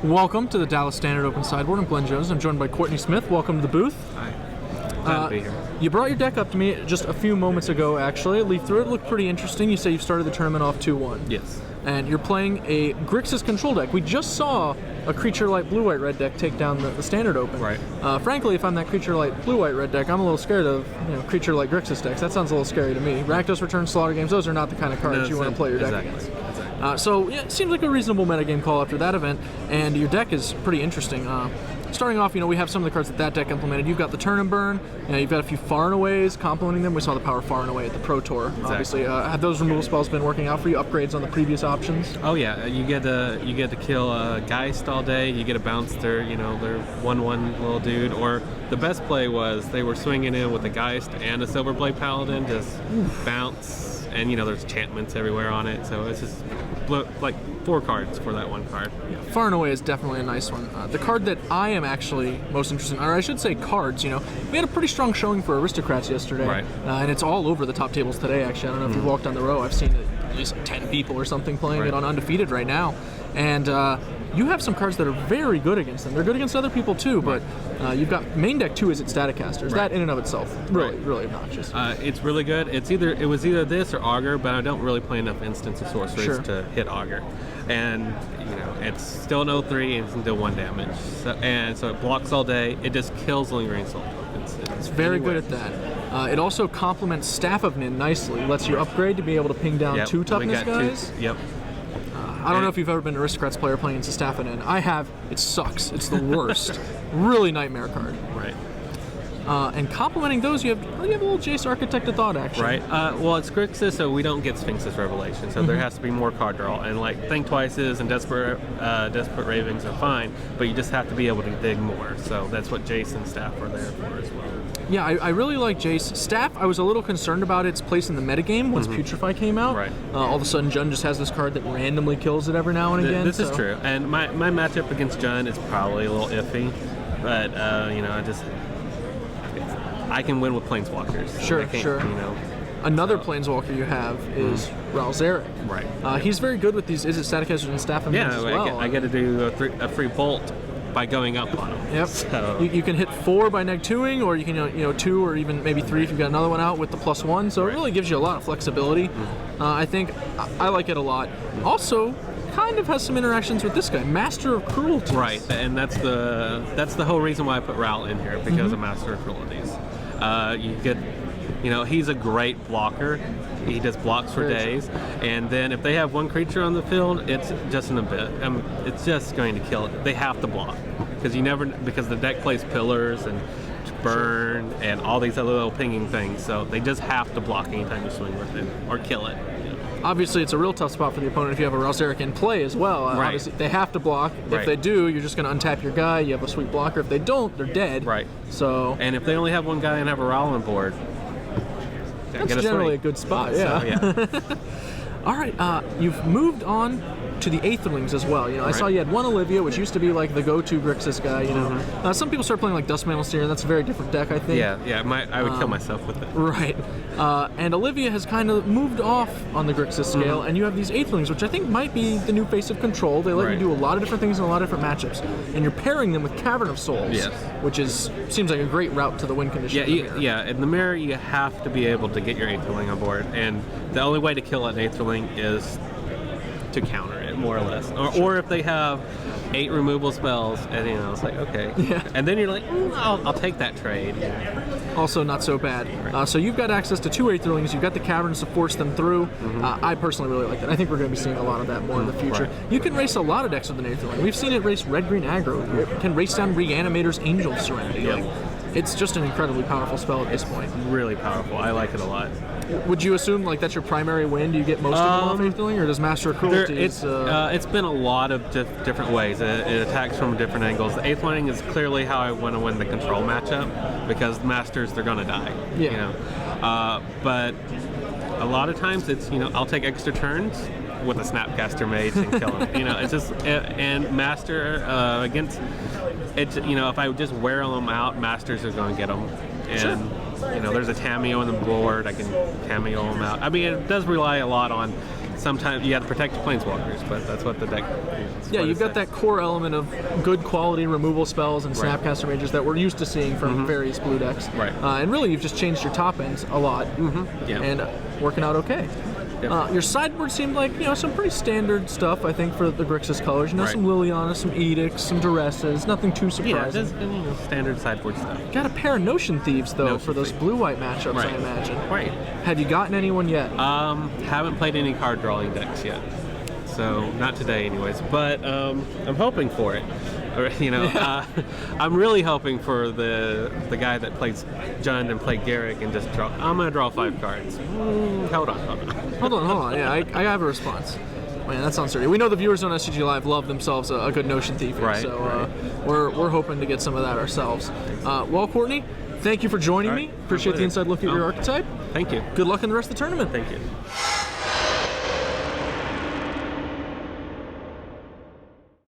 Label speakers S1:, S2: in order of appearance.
S1: Welcome to the Dallas Standard Open Sideboard. I'm Glenn Jones. I'm joined by Courtney Smith. Welcome to the booth.
S2: Hi. Glad to be here.
S1: You brought your deck up to me just a few moments ago, actually. Leaf through it. Looked pretty interesting. You say you've started the tournament off 2-1.
S2: Yes.
S1: And you're playing a Grixis Control deck. We just saw a Creature Light Blue-White-Red deck take down the Standard Open.
S2: Right.
S1: Frankly, if I'm that Creature Light Blue-White-Red deck, I'm a little scared of Creature Light Grixis decks. That sounds a little scary to me. Rakdos, Return, Slaughter Games, those are not the kind of cards you want to play your deck against. So yeah, it seems like a reasonable metagame call after that event, and your deck is pretty interesting. Starting off, we have some of the cards that deck implemented. You've got the Turn and Burn, you've got a few Far and Aways complementing them. We saw the power Far and Away at the Pro Tour, obviously. Have those removal spells been working out for you? Upgrades on the previous options?
S2: Oh yeah, you get to kill a Geist all day. You get a bounce their 1/1 little dude. Or the best play was they were swinging in with a Geist and a Silverblade Paladin, just bounce, and there's enchantments everywhere on it. So it's just like 4 cards for that one card.
S1: Yeah, Far and Away is definitely a nice one. The card that I am actually most interested in, or I should say cards, we had a pretty strong showing for Aristocrats yesterday.
S2: Right.
S1: And it's all over the top tables today, actually. I don't know if you've walked down the row. I've seen at least 10 people or something playing it on Undefeated right now. And you have some cards that are very good against them. They're good against other people too, but you've got main deck 2 is its Static Casters. That in and of itself, really obnoxious.
S2: It's really good. It was either this or Augur, but I don't really play enough instants or sorceries to hit Augur. And it's still an 0/3 and it's still 1 damage. So it blocks all day. It just kills Lingering Soul.
S1: It's very good at that. It also complements Staff of Nin nicely. Lets you upgrade to be able to ping down 2 toughness guys.
S2: Yep.
S1: I don't know if you've ever been an Aristocrats player playing into Staff of Nin. I have. It sucks. It's the worst. Really nightmare card.
S2: Right.
S1: And complementing those, you have a little Jace Architect of Thought, actually.
S2: Right. Well, it's Grixis, so we don't get Sphinx's Revelation, so there has to be more card draw. And Think Twice's and Desperate Ravings are fine, but you just have to be able to dig more. So that's what Jace and Staff are there for as well.
S1: Yeah, I really like Jace. Staff, I was a little concerned about its place in the metagame once Putrefy came out.
S2: Right.
S1: All of a sudden, Jund just has this card that randomly kills it every now and again.
S2: This is true. And my matchup against Jund is probably a little iffy, but, I can win with Planeswalkers.
S1: Sure. Another Planeswalker you have is Ralzeric.
S2: Right.
S1: He's very good with these. Is it Static Casters and Staff of Nin as well?
S2: I get to do a free bolt by going up on them.
S1: Yep. So. You can hit 4 by neg-2ing, or you can 2 or even maybe 3 if you've got another one out with the +1. So it really gives you a lot of flexibility. I think I like it a lot. Also, kind of has some interactions with this guy, Master of Cruelties.
S2: Right, and that's the whole reason why I put Ral in here, because of Master of Cruelties. You get, he's a great blocker. He just blocks for days, and then if they have one creature on the field, it's just an abyss. It's just going to kill it. They have to block because the deck plays pillars and burn and all these other little pinging things. So they just have to block anytime you swing with it or kill it.
S1: Obviously, it's a real tough spot for the opponent if you have a Ralzeric in play as well. Obviously, they have to block. If they do, you're just going to untap your guy. You have a sweet blocker. If they don't, they're dead.
S2: Right.
S1: So.
S2: And if they only have one guy and have a Ral on board,
S1: that's generally a good spot. Yeah.
S2: So, yeah.
S1: All right. You've moved on to the Aetherlings as well. I saw you had one Olivia, which used to be like the go-to Grixis guy. Some people start playing like Duskmantle Seer, and that's a very different deck, I think.
S2: Yeah. I would kill myself with it.
S1: Right. And Olivia has kind of moved off on the Grixis scale, and you have these Aetherlings, which I think might be the new face of Control. They let you do a lot of different things in a lot of different matchups, and you're pairing them with Cavern of Souls, which seems like a great route to the win condition.
S2: In the mirror, you have to be able to get your Aetherling on board, and the only way to kill an Aetherling is to counter it, more or less. Or if they have 8 removal spells, and it's like, okay. Yeah. And then you're like, I'll take that trade.
S1: Also not so bad. So you've got access to 2 Aetherlings, you've got the Caverns to force them through. I personally really like that. I think we're going to be seeing a lot of that more in the future. Right. You can race a lot of decks with an Aetherling. We've seen it race red-green aggro. It can race down Reanimator's Angel Serenity. It's just an incredibly powerful spell at this point.
S2: Really powerful. I like it a lot.
S1: Would you assume that's your primary win? Do you get most of them off Aetherling, or does Master of Cruelties?
S2: It's been a lot of different ways. It attacks from different angles. The Aetherling is clearly how I want to win the Control matchup, because the Masters, they're going to die. But a lot of times it's, I'll take extra turns with a Snapcaster Mage and kill him. It's just, and Master against, it's, if I just wear them out, Masters are going to get them. And, there's a Cameo on the board. I can Cameo them out. I mean, it does rely a lot on sometimes you have to protect the planeswalkers, but that's what the deck is.
S1: Yeah, you've got that core element of good quality removal spells and Snapcaster Mages that we're used to seeing from various blue decks.
S2: Right.
S1: And really, you've just changed your top ends a lot,
S2: Yeah.
S1: and working out okay.
S2: Yep.
S1: Your sideboard seemed like, some pretty standard stuff, I think, for the Grixis colors. Some Liliana, some Edicts, some Duresses, nothing too surprising.
S2: Just standard sideboard stuff.
S1: Got a pair of Notion Thieves, though,
S2: Notion
S1: for those
S2: Thieves.
S1: blue-white matchups, I imagine.
S2: Right.
S1: Have you gotten anyone yet?
S2: Haven't played any card drawing decks yet. So, not today anyways, but I'm hoping for it. Or, I'm really hoping for the guy that plays Jund and played Garrick and just draw. I'm going to draw 5 cards. Hold on. Yeah, I have a response. Man, that sounds dirty. We know the viewers on SCG Live love themselves a good Notion Thief, so we're hoping to get some of that ourselves. Well, Courtney, thank you for joining me. Appreciate the inside look at your archetype. Thank you.
S1: Good luck in the rest of the tournament.
S2: Thank you.